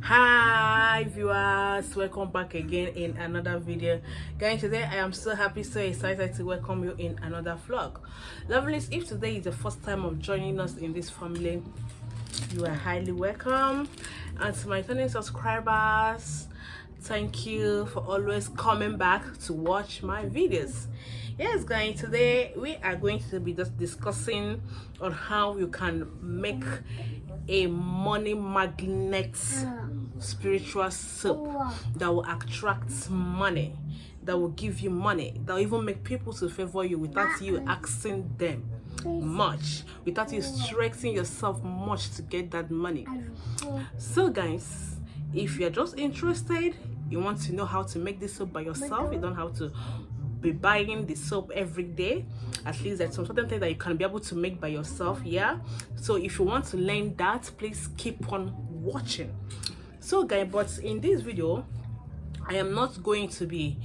Hi viewers, welcome back again in another video. Guys, today I am so happy, so excited to welcome you in another vlog. Lovelies, if today is the first time of joining us in this family, you are highly welcome. And to my returning subscribers, thank you for always coming back to watch my videos. Yes guys, today we are going to be just discussing on how you can make a money magnet spiritual soap that will attract money, that will give you money, that will even make people to favor you without you asking them much, without you stressing yourself much to get that money. So guys, if you're just interested, you want to know how to make this soap by yourself, you don't have to be buying the soap every day. At least there's some certain things that you can be able to make by yourself. Yeah, so if you want to learn that, please keep on watching. So guys, but in this video I am not going to be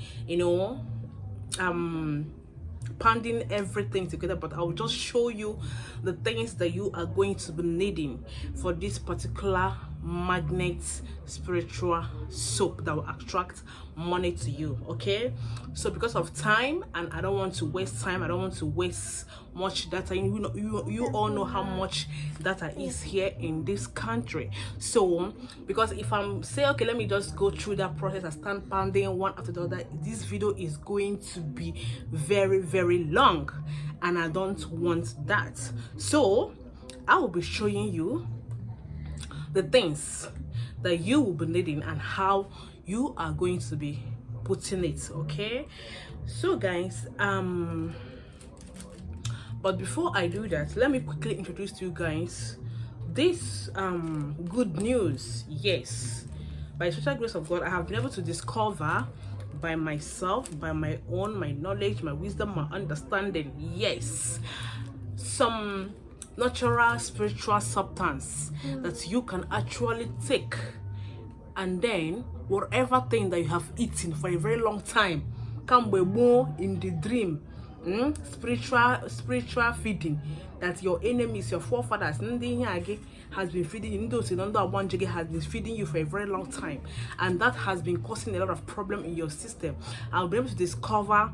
pounding everything together, but I'll just show you the things that you are going to be needing for this particular magnet spiritual soap that will attract money to you. Okay, so because of time, and I don't want to waste time, I don't want to waste much data. You all know how much data is here in this country. So because if I'm say okay, let me just go through that process and start pounding one after the other, this video is going to be very long, and I don't want that. So I will be showing you the things that you will be needing and how you are going to be putting it. Okay, so guys, but before I do that, let me quickly introduce to you guys this good news. Yes, by the special grace of God, I have been able to discover by myself, by my knowledge, my wisdom, my understanding, yes, some natural spiritual substance that you can actually take, and then whatever thing that you have eaten for a very long time can be more in the dream. Spiritual feeding that your enemies, your forefathers, has been feeding you, has been feeding you for a very long time, and that has been causing a lot of problem in your system. I'll be able to discover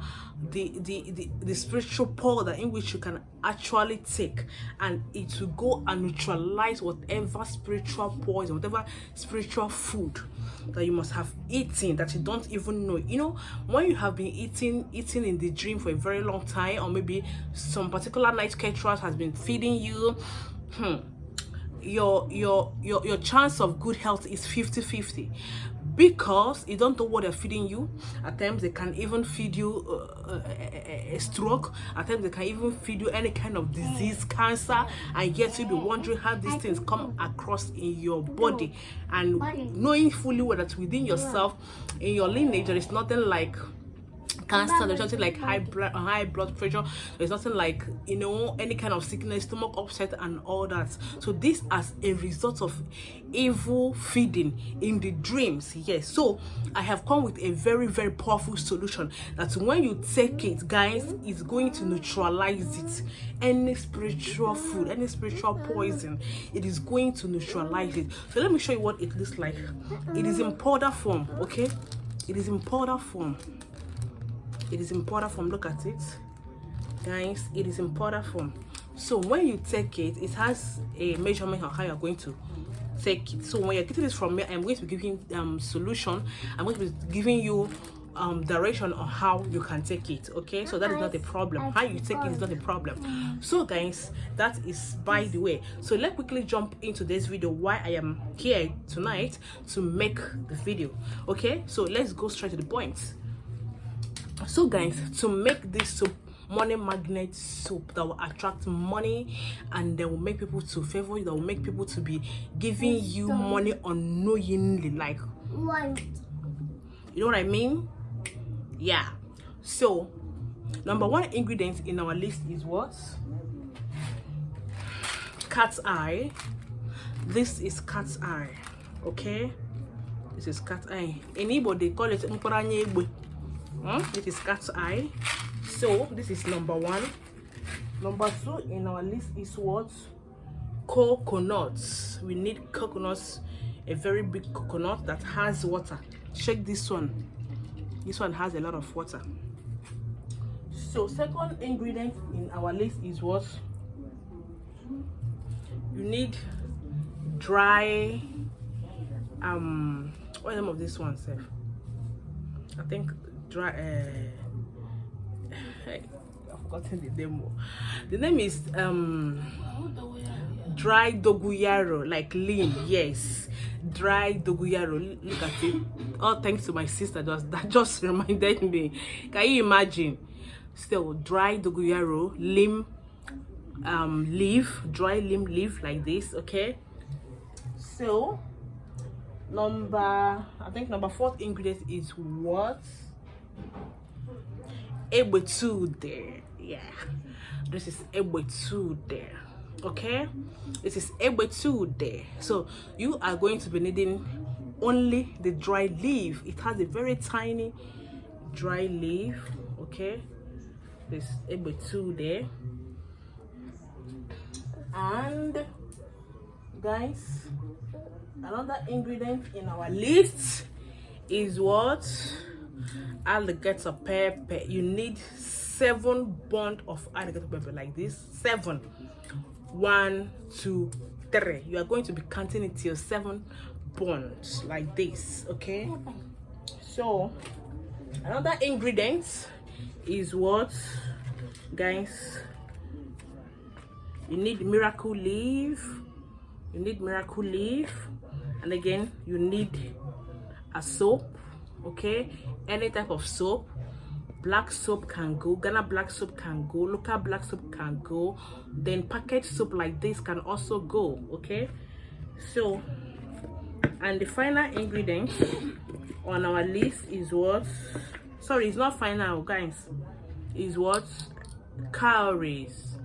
the spiritual powder in which you can actually take, and it will go and neutralize whatever spiritual poison, whatever spiritual food that you must have eaten that you don't even know. When you have been eating in the dream for a very long time, or maybe some particular night caterers has been feeding you, your chance of good health is 50-50, because you don't know what they're feeding you. At times they can even feed you a stroke, at times they can even feed you any kind of disease, cancer, and yet you'll be wondering how these things come across in your body, and knowing fully well that within yourself, in your lineage, there is nothing like cancer, there's nothing like high blood pressure, there's nothing like any kind of sickness, stomach upset and all that. So this as a result of evil feeding in the dreams. Yes, so I have come with a very powerful solution that when you take it, guys, it's going to neutralize it. Any spiritual food, any spiritual poison, it is going to neutralize it. So let me show you what it looks like. It is in powder form. Okay, it is in powder form. It is in powder form. Look at it, guys. It is in powder form. So when you take it, it has a measurement of how you're going to take it. So when you're getting this from me, I'm going to be giving solution. I'm going to be giving you direction on how you can take it. Okay, so that is not a problem. How you take it is not a problem. So guys, that is by the way. So let's quickly jump into this video, why I am here tonight to make the video. Okay, so let's go straight to the point. So guys, to make this soap, money magnet soap that will attract money and that will make people to favor you, that will make people to be giving you money unknowingly, like, you know what I mean? Yeah. So number one ingredient in our list is what? Cat's eye. This is cat's eye. Okay, this is cat's eye. Anybody call it it is cat's eye. So this is number one. Number two in our list is what? Coconuts. We need coconuts a very big coconut that has water. Check this one. This one has a lot of water. So second ingredient in our list is what? You need dry what's the name of this one, Seth? I think dry I've forgotten the name. The name is dry dogoyaro, like lean. Yes, dry dogoyaro. Look at it. All thanks to my sister, that just reminded me. Can you imagine? Still dry dogoyaro limb leaf, dry limb leaf like this. Okay, so number 4th ingredient is what? Egbetude. Yeah, this is egbetude. Okay, this is egbetude. So you are going to be needing only the dry leaf. It has a very tiny dry leaf. Okay, this egbetude. And guys, another ingredient in our list is what? Alligator pepper. You need 7 bond of alligator pepper like this. 7. 1, 2, 3. You are going to be counting it till 7 bonds like this. Okay, so another ingredient is what, guys? You need miracle leaf. You need miracle leaf, and again you need a soap. Okay, any type of soap. Black soap can go, Ghana black soap can go, local black soap can go, then packaged soap like this can also go. Okay, so and the final ingredient on our list is what? Sorry, it's not final, guys. Is what? Cowries.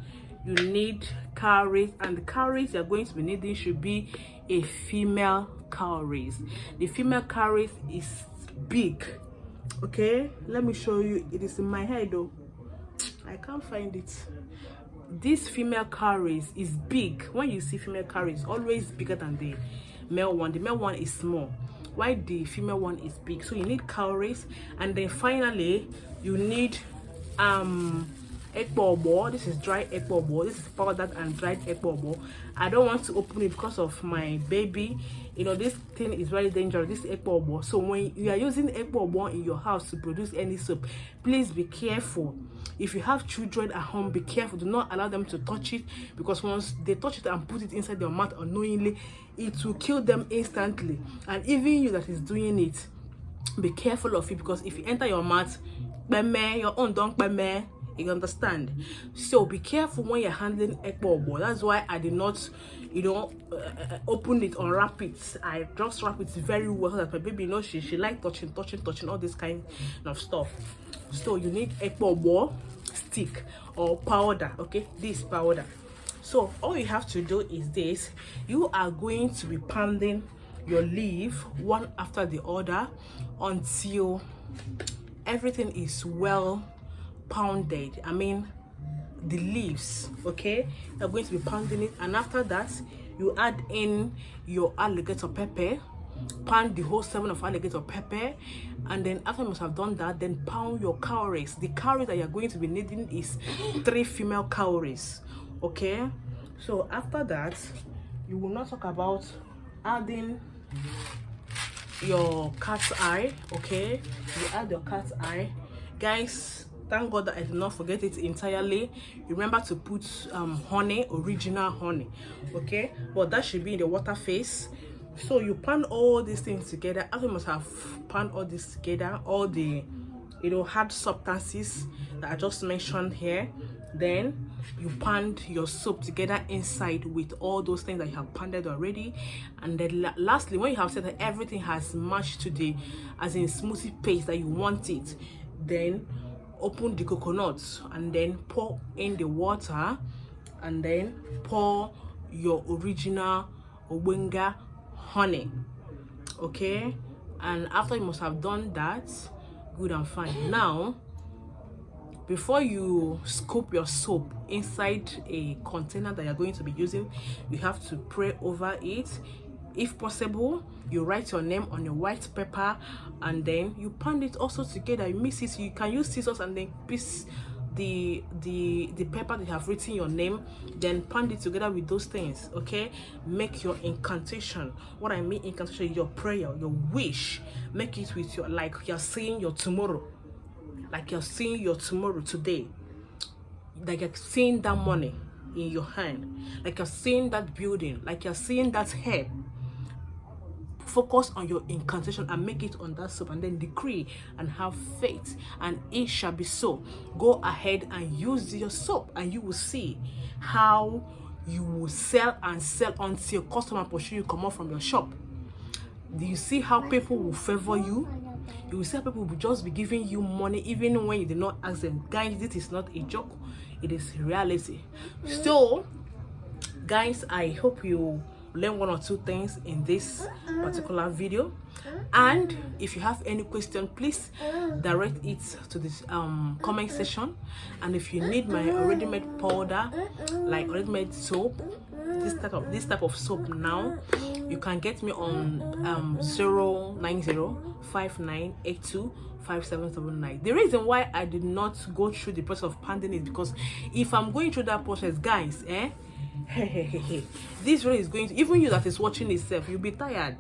You need cowries, and the cowries you're going to be needing should be a female cowries. The female cowries is big. Okay, let me show you. It is in my head though, I can't find it. This female cowries is big. When you see female cowries, always bigger than the male one. The male one is small, while the female one is big. So you need cowries, and then finally you need ekpobo. This is dry ekpobo. This is powdered and dried ekpobo. I don't want to open it because of my baby. You know, this thing is very dangerous, this ekpobo. So when you are using ekpobo in your house to produce any soap, please be careful. If you have children at home, be careful. Do not allow them to touch it, because once they touch it and put it inside their mouth unknowingly, it will kill them instantly. And even you that is doing it, be careful of it, because if you enter your mouth, your own don't you understand? So be careful when you're handling ekpobo. That's why I did not, open it, unwrap it. I just wrap it very well so that my baby knows she like touching all this kind of stuff. So you need ekpobo stick or powder. Okay, this powder. So all you have to do is this. You are going to be pounding your leaf one after the other until everything is well pounded. I mean the leaves. Okay, you're going to be pounding it, and after that you add in your alligator pepper. Pound the whole 7 of alligator pepper, and then after you must have done that, then pound your cowries. The cowries that you're going to be needing is 3 female cowries. Okay, so after that you will not talk about adding your cat's eye. Okay, you add your cat's eye, guys. Thank God that I did not forget it entirely. Remember to put honey, original honey. Okay, but that should be in the water phase. So you pan all these things together. After you must have pan all this together, all the hard substances that I just mentioned here, then you pan your soap together inside with all those things that you have pounded already. And then lastly, when you have said that everything has mashed to the as in smoothie paste that you want it, then open the coconuts and then pour in the water, and then pour your original Owenga honey. Okay, and after you must have done that, good and fine. Now, before you scoop your soap inside a container that you're going to be using, you have to pray over it. if possible, you write your name on a white paper and then you pound it also together. You mix it. You can use scissors and then piece the paper that you have written your name, then pound it together with those things. Okay, make your incantation. What I mean incantation is your prayer, your wish. Make it with your, like you're seeing your tomorrow, like you're seeing your tomorrow today, like you're seeing that money in your hand, like you're seeing that building, like you're seeing that hair. Focus on your incantation and make it on that soap, and then decree and have faith, and it shall be so. Go ahead and use your soap, and you will see how you will sell and sell until your customer pursue you come out from your shop. Do you see how people will favor you? You will see how people will just be giving you money even when you did not ask them. Guys, this is not a joke, it is reality. So guys, I hope you learn one or two things in this particular video, and if you have any question, please direct it to this comment section. And if you need my already made powder, like already made soap, this type of soap now, you can get me on 09059825779. The reason why I did not go through the process of pounding is because if I'm going through that process, guys, this video is going to, even you that is watching itself, you'll be tired.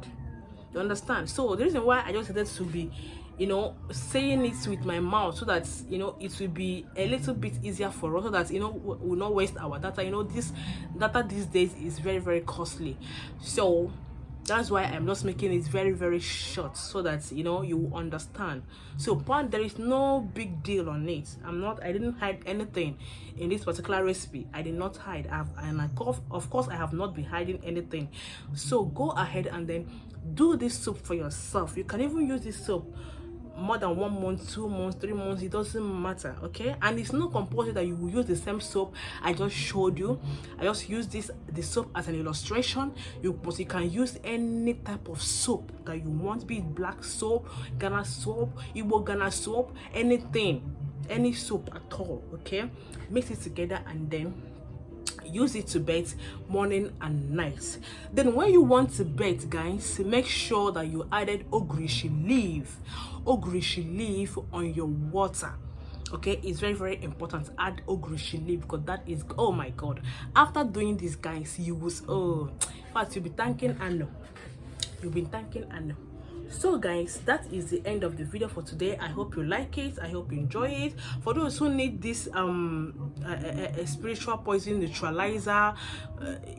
You understand? So the reason why I just decided to be, you know, saying it with my mouth, so that, you know, it will be a little bit easier for us, so that, you know, we'll not waste our data. You know, this data these days is very, very costly. So that's why I'm just making it very, very short, so that, you know, you will understand. So there is no big deal on it. I didn't hide anything in this particular recipe. I did not hide. Of course I have not been hiding anything. So go ahead and then do this soap for yourself. You can even use this soap more than 1 month, 2 months, 3 months, it doesn't matter. Okay, and it's not compulsory that you will use the same soap I just showed you. I just use the soap as an illustration. But you can use any type of soap that you want, be it black soap, Ghana soap, Igbo Ghana soap, anything, any soap at all. Okay, mix it together and then use it to bathe morning and night. Then when you want to bathe, guys, make sure that you added ogrishi leaf on your water. Okay, it's very, very important. Add ogrishi leaf, because that is, oh my god, after doing this, guys, you will, oh, in fact, you'll be thanking Anno. You've been thanking Anno. So guys, that is the end of the video for today. I hope you like it. I hope you enjoy it. For those who need this a spiritual poison neutralizer,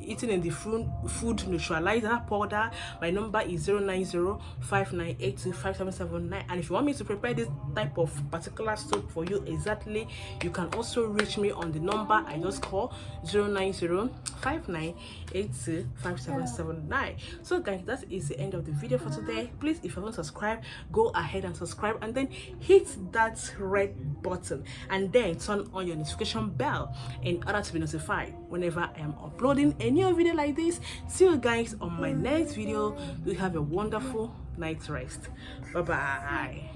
eating in the food neutralizer powder, my number is 09059825779. And if you want me to prepare this type of particular soap for you exactly, you can also reach me on the number I just called, 09059825779. So guys, that is the end of the video for today. Please, if you haven't subscribed, go ahead and subscribe, and then hit that red button, and then turn on your notification bell in order to be notified whenever I am uploading a new video like this. See you guys on my next video. Do have a wonderful night rest. Bye bye.